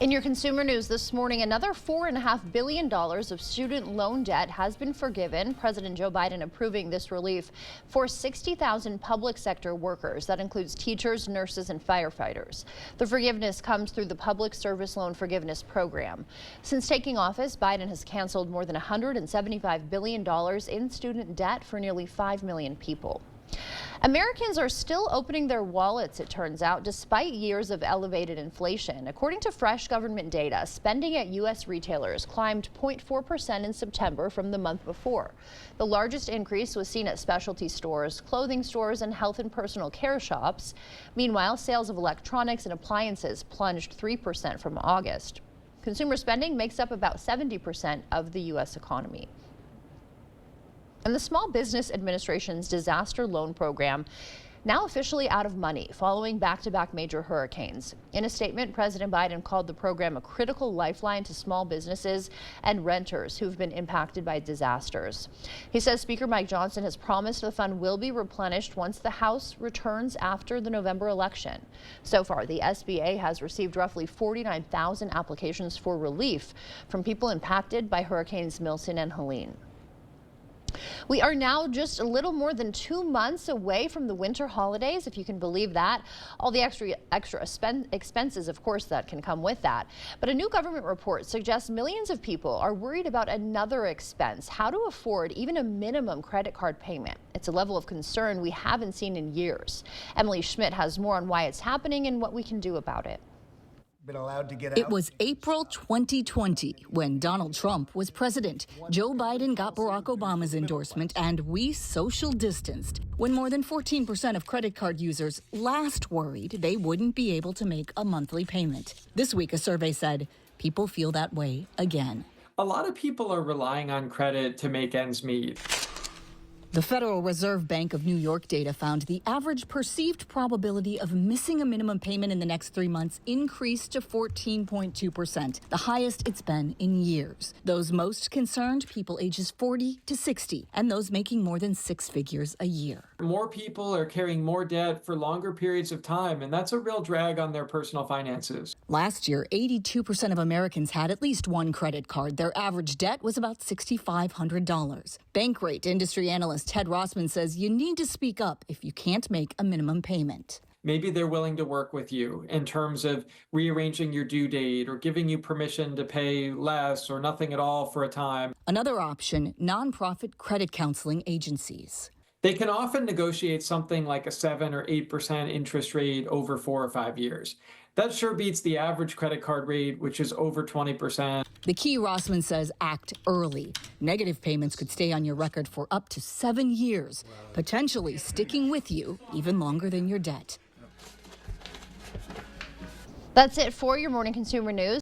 In your consumer news this morning, another $4.5 billion of student loan debt has been forgiven. President Joe Biden approving this relief for 60,000 public sector workers. That includes teachers, nurses, and firefighters. The forgiveness comes through the Public Service Loan Forgiveness Program. Since taking office, Biden has canceled more than $175 billion in student debt for nearly 5 million people. Americans are still opening their wallets, it turns out, despite years of elevated inflation. According to fresh government data, spending at U.S. retailers climbed 0.4% in September from the month before. The largest increase was seen at specialty stores, clothing stores, and health and personal care shops. Meanwhile, sales of electronics and appliances plunged 3% from August. Consumer spending makes up about 70% of the U.S. economy. And the Small Business Administration's disaster loan program now officially out of money following back-to-back major hurricanes. In a statement, President Biden called the program a critical lifeline to small businesses and renters who've been impacted by disasters. He says Speaker Mike Johnson has promised the fund will be replenished once the House returns after the November election. So far, the SBA has received roughly 49,000 applications for relief from people impacted by Hurricanes Milton and Helene. We are now just a little more than 2 months away from the winter holidays, if you can believe that. All the extra expenses, of course, that can come with that. But a new government report suggests millions of people are worried about another expense, how to afford even a minimum credit card payment. It's a level of concern we haven't seen in years. Emily Schmidt has more on why it's happening and what we can do about it. Been allowed to get out. It was April 2020 when Donald Trump was president. Joe Biden got Barack Obama's endorsement, and we social distanced when more than 14% of credit card users last worried they wouldn't be able to make a monthly payment. This week, a survey said people feel that way again. A lot of people are relying on credit to make ends meet. The Federal Reserve Bank of New York data found the average perceived probability of missing a minimum payment in the next 3 months increased to 14.2%, the highest it's been in years. Those most concerned, people ages 40 to 60, and those making more than 6 figures a year. More people are carrying more debt for longer periods of time, and that's a real drag on their personal finances. Last year, 82% of Americans had at least one credit card. Their average debt was about $6,500. Bankrate industry analyst Ted Rossman says you need to speak up if you can't make a minimum payment. Maybe they're willing to work with you in terms of rearranging your due date or giving you permission to pay less or nothing at all for a time. Another option, nonprofit credit counseling agencies. They can often negotiate something like a 7 or 8% interest rate over 4 or 5 years. That sure beats the average credit card rate, which is over 20%. The key, Rossman says, act early. Negative payments could stay on your record for up to 7 years, potentially sticking with you even longer than your debt. That's it for your morning consumer news.